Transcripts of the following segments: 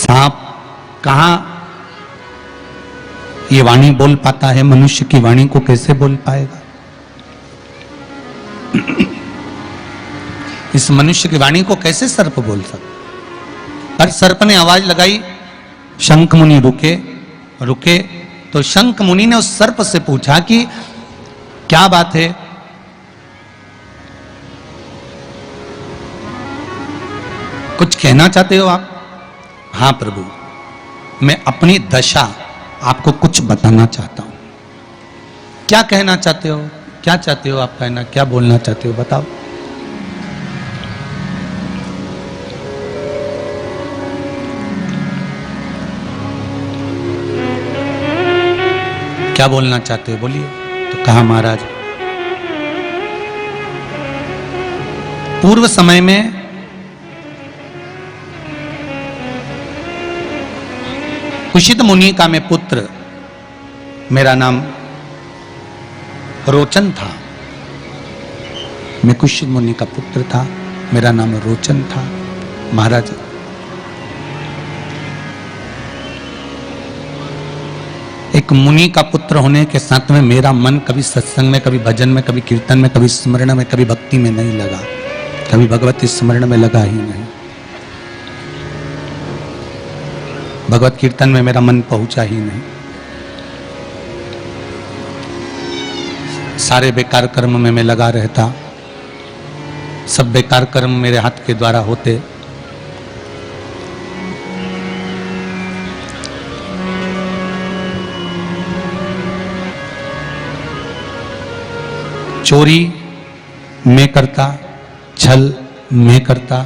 सांप कहां ये वाणी बोल पाता है? मनुष्य की वाणी को कैसे बोल पाएगा? इस मनुष्य की वाणी को कैसे सर्प बोल सकता? पर सर्प ने आवाज लगाई, शंख मुनि रुके। रुके तो शंख मुनि ने उस सर्प से पूछा कि क्या बात है? कुछ कहना चाहते हो आप? हां प्रभु, मैं अपनी दशा आपको कुछ बताना चाहता हूं। क्या कहना चाहते हो? क्या चाहते हो आप कहना? क्या बोलना चाहते हो बताओ। क्या बोलना चाहते हो बोलिए। तो कहा महाराज, पूर्व समय में कुशित मुनि का मैं पुत्र, मेरा नाम रोचन था। मैं कुशित मुनि का पुत्र था, मेरा नाम रोचन था। महाराज, एक मुनि का पुत्र होने के साथ में मेरा मन कभी सत्संग में, कभी भजन में, कभी कीर्तन में, कभी स्मरण में, कभी भक्ति में नहीं लगा। कभी भगवती स्मरण में लगा ही नहीं। भगवत कीर्तन में मेरा मन पहुंचा ही नहीं। सारे बेकार कर्म में मैं लगा रहता। सब बेकार कर्म मेरे हाथ के द्वारा होते। चोरी मैं करता, छल मैं करता,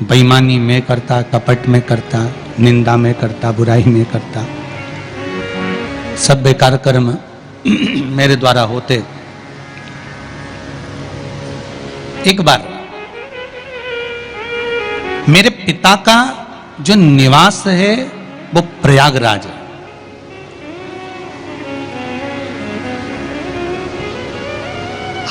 बेईमानी मैं करता, कपट में करता, निंदा में करता, बुराई में करता। सब बेकार कर्म मेरे द्वारा होते। एक बार मेरे पिता का जो निवास है वो प्रयागराज है।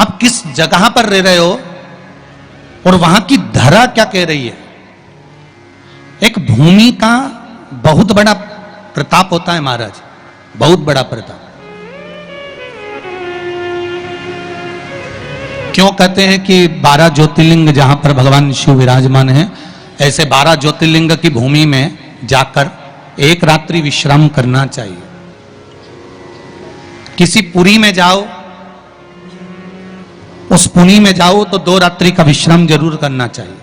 आप किस जगह पर रह रहे हो और वहां की धरा क्या कह रही है? एक भूमि का बहुत बड़ा प्रताप होता है महाराज, बहुत बड़ा प्रताप। क्यों कहते हैं कि 12 ज्योतिर्लिंग जहां पर भगवान शिव विराजमान हैं, ऐसे 12 ज्योतिर्लिंग की भूमि में जाकर एक रात्रि विश्राम करना चाहिए। किसी पुरी में जाओ, उस पुरी में जाओ तो 2 रात्रि का विश्राम जरूर करना चाहिए।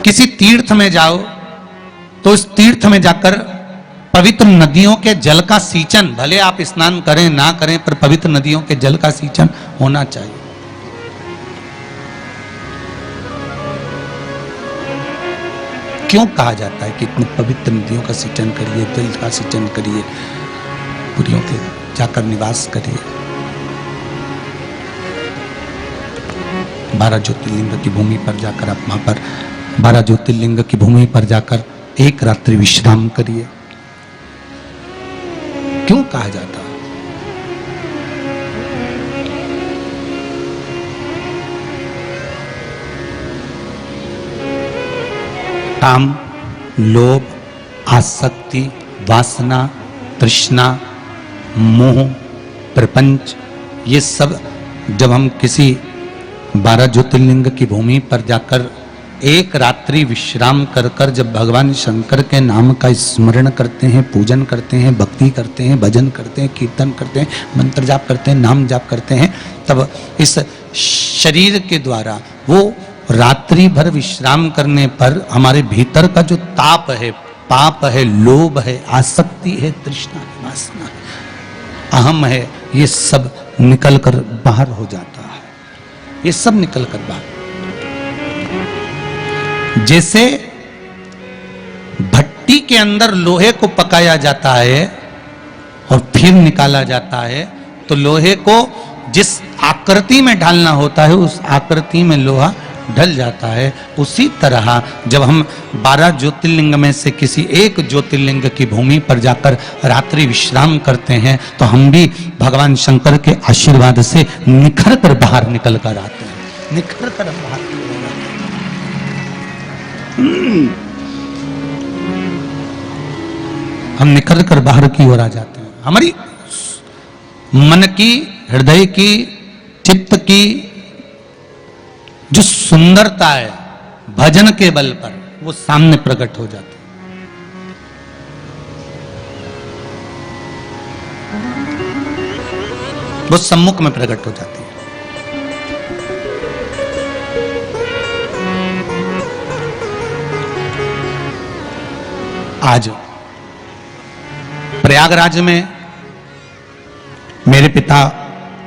किसी तीर्थ में जाओ तो इस तीर्थ में जाकर पवित्र नदियों के जल का सींचन, भले आप स्नान करें ना करें, पर पवित्र नदियों के जल का सींचन होना चाहिए। क्यों कहा जाता है कि इतनी पवित्र नदियों का सींचन करिए, जल का सींचन करिए, पुरियों के जाकर निवास करिए। 12 ज्योतिर्लिंग की भूमि पर जाकर आप वहां पर 12 ज्योतिर्लिंग की भूमि पर जाकर एक रात्रि विश्राम करिए। क्यों कहा जाता है? काम, लोभ, आसक्ति, वासना, तृष्णा, मोह, प्रपंच, ये सब जब हम किसी 12 ज्योतिर्लिंग की भूमि पर जाकर एक रात्रि विश्राम कर कर जब भगवान शंकर के नाम का स्मरण करते हैं, पूजन करते हैं, भक्ति करते हैं, भजन करते हैं, कीर्तन करते हैं, मंत्र जाप करते हैं, नाम जाप करते हैं, तब इस शरीर के द्वारा वो रात्रि भर विश्राम करने पर हमारे भीतर का जो ताप है, पाप है, लोभ है, आसक्ति है, तृष्णा है, वासना है, अहम है, ये सब निकल कर बाहर हो जाता है। ये सब निकल कर बाहर, जैसे भट्टी के अंदर लोहे को पकाया जाता है और फिर निकाला जाता है, तो लोहे को जिस आकृति में ढालना होता है उस आकृति में लोहा ढल जाता है। उसी तरह जब हम 12 ज्योतिर्लिंग में से किसी एक ज्योतिर्लिंग की भूमि पर जाकर रात्रि विश्राम करते हैं तो हम भी भगवान शंकर के आशीर्वाद से निखर कर बाहर निकल कर आते हैं, निखर कर बाहर। हम निकल कर बाहर की ओर आ जाते हैं। हमारी मन की, हृदय की, चित्त की जो सुंदरता है भजन के बल पर, वो सामने प्रकट हो जाती है। वो सम्मुख में प्रकट हो जाती है। आज प्रयागराज में मेरे पिता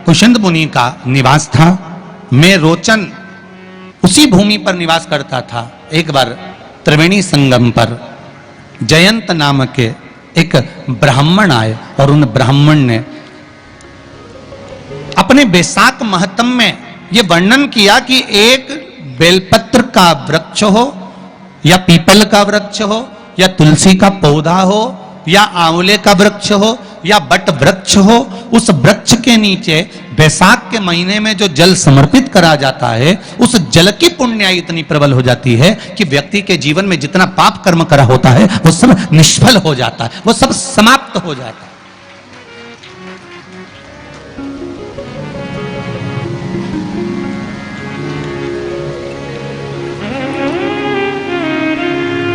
कुशिंद मुनि का निवास था। मैं रोचन उसी भूमि पर निवास करता था। एक बार त्रिवेणी संगम पर जयंत नाम के एक ब्राह्मण आए और उन ब्राह्मण ने अपने बैसाख महत्म में यह वर्णन किया कि एक बेलपत्र का वृक्ष हो या पीपल का वृक्ष हो या तुलसी का पौधा हो या आंवले का वृक्ष हो या बट वृक्ष हो, उस वृक्ष के नीचे बैसाख के महीने में जो जल समर्पित करा जाता है, उस जल की पुण्याई इतनी प्रबल हो जाती है कि व्यक्ति के जीवन में जितना पाप कर्म करा होता है वो सब निष्फल हो जाता है, वो सब समाप्त हो जाता है।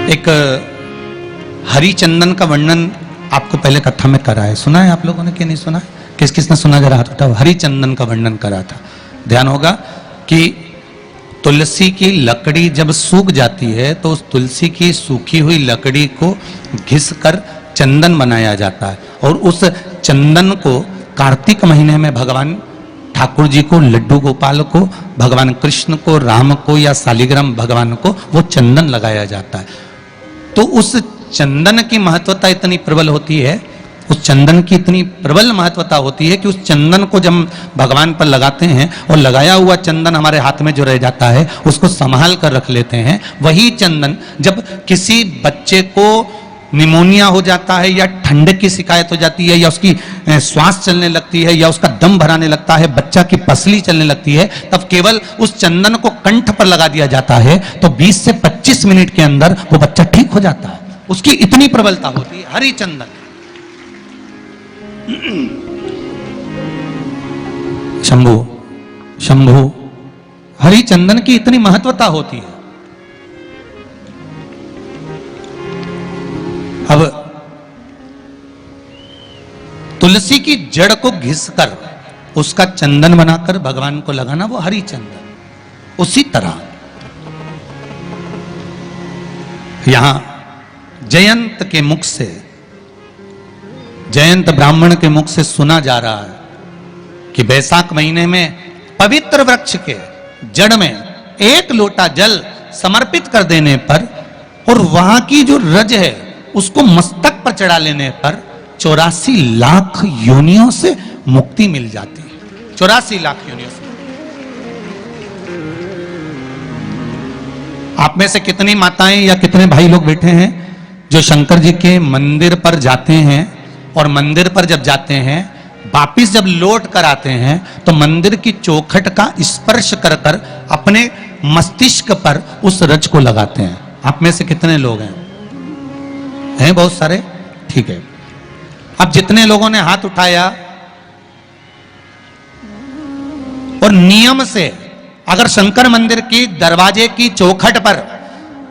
एक हरिचंदन का वर्णन आपको पहले कथा में करा है, सुना है आप लोगों ने कि नहीं सुना है? किस किसने सुना, जरा हाथ उठाओ। हरिचंदन का वर्णन करा था। ध्यान होगा कि तुलसी की लकड़ी जब सूख जाती है तो उस तुलसी की सूखी हुई लकड़ी को घिसकर चंदन बनाया जाता है और उस चंदन को कार्तिक महीने में भगवान ठाकुर जी को, लड्डू गोपाल को, भगवान कृष्ण को, राम को या शालिग्राम भगवान को वो चंदन लगाया जाता है। तो उस चंदन की महत्वता इतनी प्रबल होती है, उस चंदन की इतनी प्रबल महत्वता होती है कि उस चंदन को जब भगवान पर लगाते हैं और लगाया हुआ चंदन हमारे हाथ में जो रह जाता है उसको संभाल कर रख लेते हैं। वही चंदन जब किसी बच्चे को निमोनिया हो जाता है या ठंड की शिकायत हो जाती है या उसकी श्वास चलने लगती है या उसका दम भराने लगता है, बच्चा की पसली चलने लगती है, तब केवल उस चंदन को कंठ पर लगा दिया जाता है तो 20 से 25 मिनट के अंदर वो बच्चा ठीक हो जाता है। उसकी इतनी प्रबलता होती है हरिचंदन। शंभु शंभु हरिचंदन की इतनी महत्वता होती है। अब तुलसी की जड़ को घिसकर उसका चंदन बनाकर भगवान को लगाना, वो हरिचंदन। उसी तरह यहां जयंत के मुख से, जयंत ब्राह्मण के मुख से सुना जा रहा है कि बैसाख महीने में पवित्र वृक्ष के जड़ में एक लोटा जल समर्पित कर देने पर और वहां की जो रज है उसको मस्तक पर चढ़ा लेने पर 84 लाख योनियों से मुक्ति मिल जाती है। 84 लाख योनियों से। आप में से कितनी माताएं या कितने भाई लोग बैठे हैं जो शंकर जी के मंदिर पर जाते हैं और मंदिर पर जब जाते हैं वापिस जब लौट कर आते हैं तो मंदिर की चौखट का स्पर्श कर कर अपने मस्तिष्क पर उस रज को लगाते हैं? आप में से कितने लोग हैं? हैं बहुत सारे, ठीक है। अब जितने लोगों ने हाथ उठाया और नियम से अगर शंकर मंदिर की दरवाजे की चौखट पर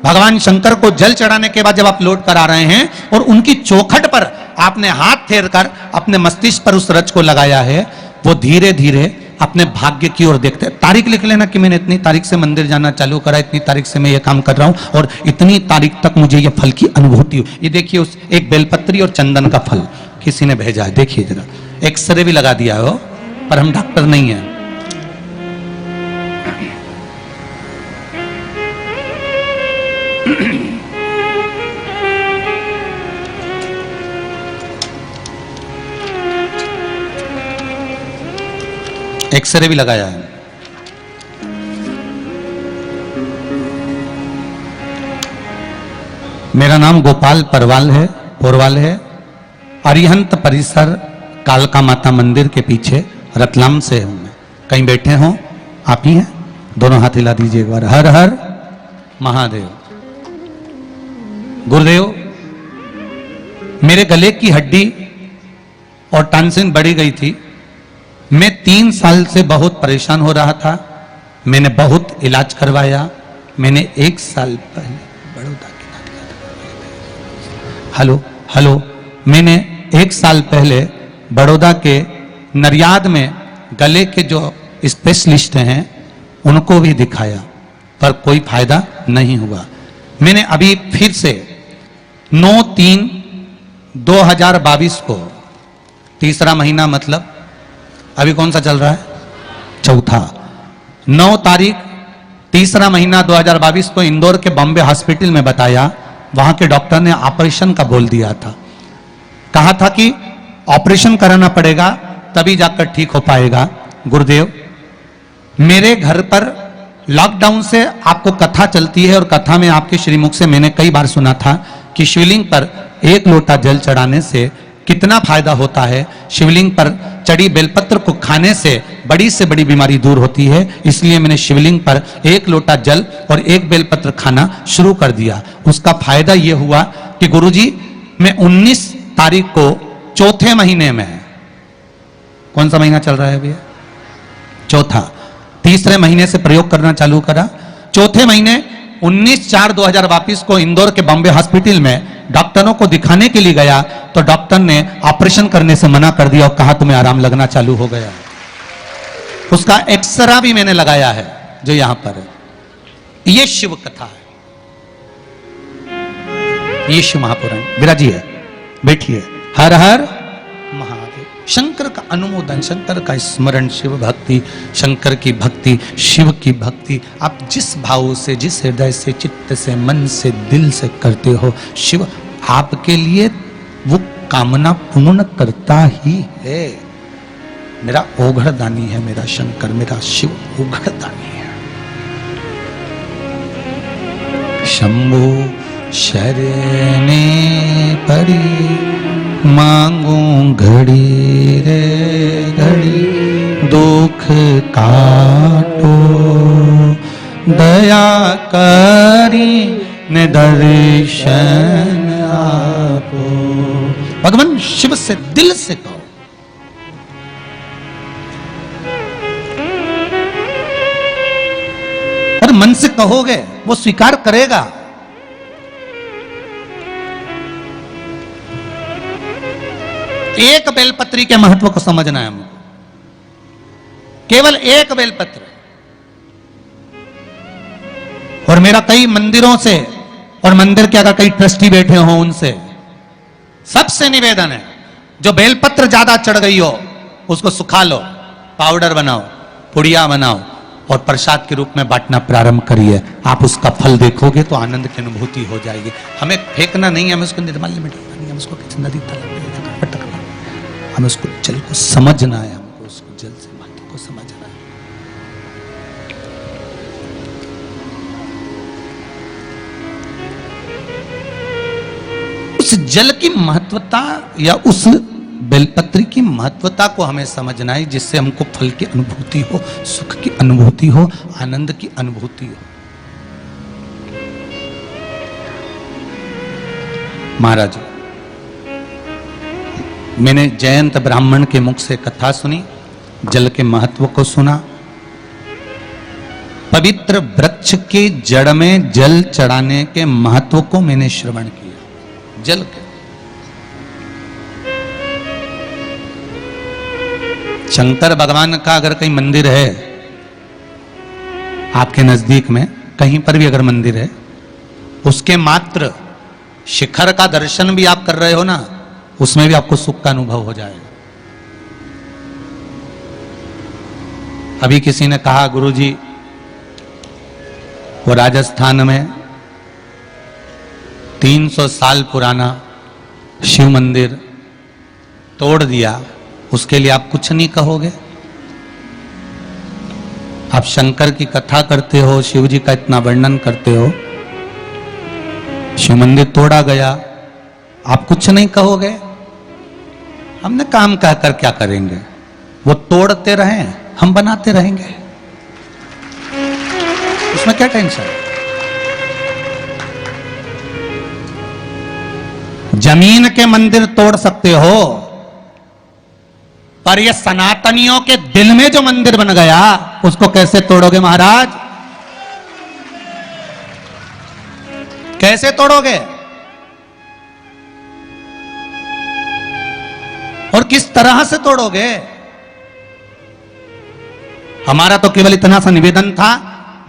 भगवान शंकर को जल चढ़ाने के बाद जब आप लौट कर आ रहे हैं और उनकी चौखट पर आपने हाथ फेर कर अपने मस्तिष्क पर उस रज को लगाया है, वो धीरे धीरे अपने भाग्य की ओर देखते हैं। तारीख लिख लेना कि मैंने इतनी तारीख से मंदिर जाना चालू करा, इतनी तारीख से मैं ये काम कर रहा हूं और इतनी तारीख तक मुझे ये फल की अनुभूति हुई। ये देखिए उस एक बेलपत्री और चंदन का फल किसी ने भेजा है, देखिए जरा। एक्सरे भी लगा दिया हो, पर हम डॉक्टर नहीं है। एक्सरे भी लगाया है। मेरा नाम गोपाल पोरवाल है। अरिहंत परिसर कालका माता मंदिर के पीछे रतलाम से हूं मैं। कहीं बैठे हो आप ही हैं? दोनों हाथ हिला दीजिए एक बार। हर हर महादेव। गुरुदेव, मेरे गले की हड्डी और टॉन्सिल बढ़ी गई थी। मैं 3 साल से बहुत परेशान हो रहा था। मैंने बहुत इलाज करवाया। मैंने 1 साल पहले बड़ौदा हेलो मैंने 1 साल पहले बड़ौदा के नरियाद में गले के जो स्पेशलिस्ट हैं उनको भी दिखाया, पर कोई फायदा नहीं हुआ। मैंने अभी फिर से 9/3/2022 को, तीसरा महीना मतलब अभी कौन सा चल रहा है, चौथा, 9 तारीख तीसरा महीना 2022 को इंदौर के बॉम्बे हॉस्पिटल में बताया। वहां के डॉक्टर ने ऑपरेशन का बोल दिया था। कहा था कि ऑपरेशन कराना पड़ेगा तभी जाकर ठीक हो पाएगा। गुरुदेव, मेरे घर पर लॉकडाउन से आपको कथा चलती है और कथा में आपके श्रीमुख से मैंने कई बार सुना था कि शिवलिंग पर 1 लोटा जल चढ़ाने से कितना फायदा होता है। शिवलिंग पर चढ़ी बेलपत्र को खाने से बड़ी बीमारी दूर होती है। इसलिए मैंने शिवलिंग पर 1 लोटा जल और 1 बेलपत्र खाना शुरू कर दिया। उसका फायदा यह हुआ कि गुरुजी, मैं 19 तारीख को चौथे महीने में, कौन सा महीना चल रहा है भैया, चौथा, तीसरे महीने से प्रयोग करना चालू करा। चौथे महीने 19/4/2022 को इंदौर के बॉम्बे हॉस्पिटल में डॉक्टरों को दिखाने के लिए गया तो डॉक्टर ने ऑपरेशन करने से मना कर दिया और कहा तुम्हें आराम लगना चालू हो गया। उसका एक्सरा भी मैंने लगाया है जो यहां पर है। ये शिव कथा है, ये शिव महापुराण। विराजी है, बैठिए। हर हर महादेव। शंकर का अनुमोदन, शंकर का स्मरण, शिव भक्ति, शंकर की भक्ति, शिव की भक्ति आप जिस भाव से, जिस हृदय से, चित्त से, मन से, दिल से करते हो, शिव आपके लिए वो कामना पूर्ण करता ही है। मेरा ओघड़दानी है मेरा शंकर, मेरा शिव ओघड़दानी है। शंभो शरणे पड़ी मांगू घड़ी रे घड़ी, दुख काटो दया करी न दर्शन आपो। भगवान शिव से दिल से कहो। और मन से कहोगे वो स्वीकार करेगा। एक बेलपत्री के महत्व को समझना है हमको। केवल एक बेलपत्र। और मेरा कई मंदिरों से और मंदिर के अगर कई ट्रस्टी बैठे हो उनसे सबसे निवेदन है, जो बेलपत्र ज्यादा चढ़ गई हो उसको सुखा लो, पाउडर बनाओ, पुड़िया बनाओ और प्रसाद के रूप में बांटना प्रारंभ करिए। आप उसका फल देखोगे तो आनंद की अनुभूति हो जाएगी। हमें फेंकना नहीं है, हमें उसको निर्माल्य में डालना नहीं है, हमें उसको किसी नदी तालाब में पटकना, हमें उसको जल को समझना है, हमको उसको जल से महत्व को समझना है। उस जल की महत्वता या उस बेलपत्री की महत्वता को हमें समझना है, जिससे हमको फल की अनुभूति हो, सुख की अनुभूति हो, आनंद की अनुभूति हो। महाराज, मैंने जयंत ब्राह्मण के मुख से कथा सुनी, जल के महत्व को सुना। पवित्र वृक्ष के जड़ में जल चढ़ाने के महत्व को मैंने श्रवण किया। जल के शंकर भगवान का अगर कहीं मंदिर है आपके नजदीक में, कहीं पर भी अगर मंदिर है, उसके मात्र शिखर का दर्शन भी आप कर रहे हो ना, उसमें भी आपको सुख का अनुभव हो जाएगा। अभी किसी ने कहा गुरुजी, वो राजस्थान में 300 साल पुराना शिव मंदिर तोड़ दिया, उसके लिए आप कुछ नहीं कहोगे? आप शंकर की कथा करते हो, शिव जी का इतना वर्णन करते हो, शिव मंदिर तोड़ा गया, आप कुछ नहीं कहोगे? हमने काम कहकर क्या करेंगे? वो तोड़ते रहें, हम बनाते रहेंगे, उसमें क्या टेंशन? जमीन के मंदिर तोड़ सकते हो, पर ये सनातनियों के दिल में जो मंदिर बन गया उसको कैसे तोड़ोगे महाराज? कैसे तोड़ोगे? और किस तरह से तोड़ोगे? हमारा तो केवल इतना सा निवेदन था,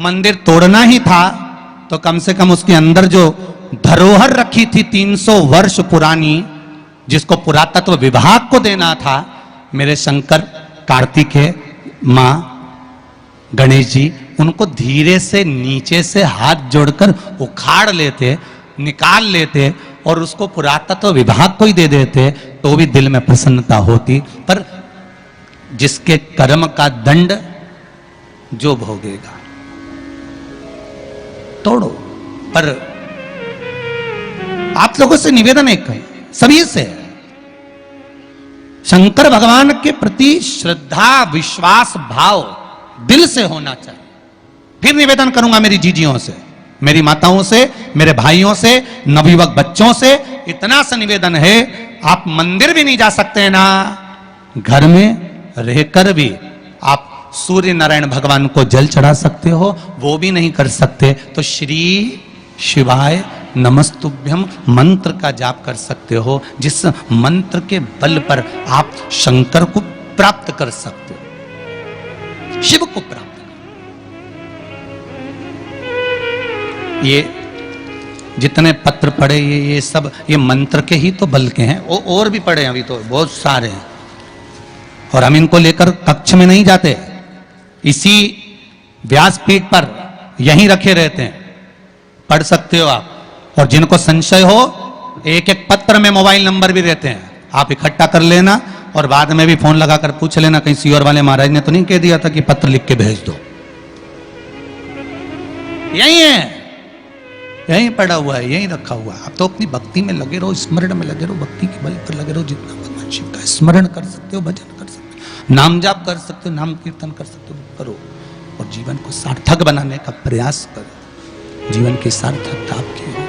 मंदिर तोड़ना ही था तो कम से कम उसके अंदर जो धरोहर रखी थी 300 वर्ष पुरानी, जिसको पुरातत्व विभाग को देना था, मेरे शंकर, कार्तिकेय, मां, गणेश जी, उनको धीरे से नीचे से हाथ जोड़कर उखाड़ लेते, निकाल लेते और उसको पुरातत्व विभाग को ही दे देते तो भी दिल में प्रसन्नता होती। पर जिसके कर्म का दंड जो भोगेगा। तोड़ो। पर आप लोगों से निवेदन एक है, सभी से, शंकर भगवान के प्रति श्रद्धा, विश्वास, भाव दिल से होना चाहिए। फिर निवेदन करूंगा मेरी जीजियों से, मेरी माताओं से, मेरे भाइयों से, नवयुवक बच्चों से, इतना सा निवेदन है, आप मंदिर भी नहीं जा सकते ना, घर में रहकर भी आप सूर्य नारायण भगवान को जल चढ़ा सकते हो, वो भी नहीं कर सकते तो श्री शिवाय नमस्तुभ्यम मंत्र का जाप कर सकते हो, जिस मंत्र के बल पर आप शंकर को प्राप्त कर सकते हो, शिव को प्राप्त। ये जितने पत्र पढ़े, ये सब ये मंत्र के ही तो बल के हैं, और भी पढ़े अभी तो बहुत सारे हैं। और हम इनको लेकर कक्ष में नहीं जाते, इसी व्यासपीठ पर यहीं रखे रहते हैं, पढ़ सकते हो आप। और जिनको संशय हो, एक एक पत्र में मोबाइल नंबर भी रहते हैं, आप इकट्ठा कर लेना और बाद में भी फोन लगाकर पूछ लेना कहीं सीओर वाले महाराज ने तो नहीं कह दिया था कि पत्र लिख के भेज दो। यही है, यहीं पड़ा हुआ है, यहीं रखा हुआ है। आप तो अपनी भक्ति में लगे रहो, स्मरण में लगे रहो, भक्ति के बल पर लगे रहो। जितना भगवान शिव का स्मरण कर सकते हो, भजन कर सकते हो, नाम जाप कर सकते हो, नाम कीर्तन कर सकते हो, करो। और जीवन को सार्थक बनाने का प्रयास करो, जीवन की सार्थकता आपकी हो।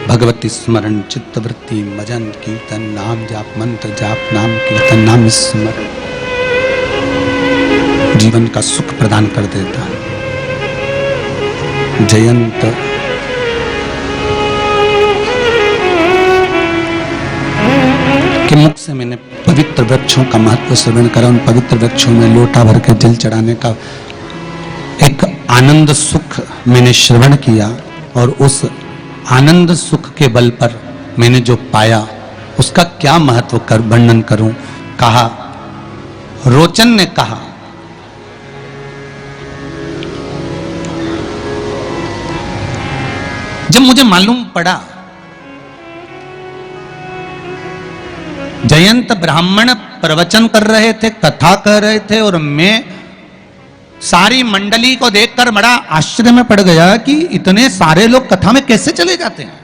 भगवती स्मरण, चित्तवृत्ति, भजन, कीर्तन, नाम जाप, मंत्र जाप, नाम कीर्तन, नाम स्मरण जीवन का सुख प्रदान कर देता है। जयंत के मुख से मैंने पवित्र वृक्षों का महत्व श्रवण करा। उन पवित्र वृक्षों में लोटा भर के जल चढ़ाने का एक आनंद सुख मैंने श्रवण किया, और उस आनंद सुख के बल पर मैंने जो पाया उसका क्या महत्व कर वर्णन करूं। कहा, रोचन ने कहा, जब मुझे मालूम पड़ा जयंत ब्राह्मण प्रवचन कर रहे थे, कथा कर रहे थे, और मैं सारी मंडली को देखकर बड़ा आश्चर्य में पड़ गया कि इतने सारे लोग कथा में कैसे चले जाते हैं।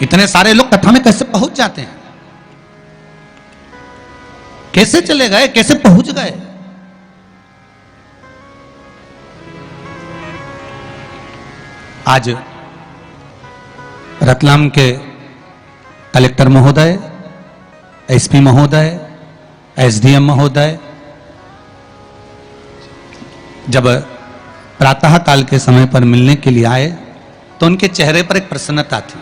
इतने सारे लोग कथा में कैसे पहुंच जाते हैं, कैसे चले गए, कैसे पहुंच गए। आज रतलाम के कलेक्टर महोदय, एसपी महोदय, एसडीएम महोदय जब प्रातः काल के समय पर मिलने के लिए आए तो उनके चेहरे पर एक प्रसन्नता थी।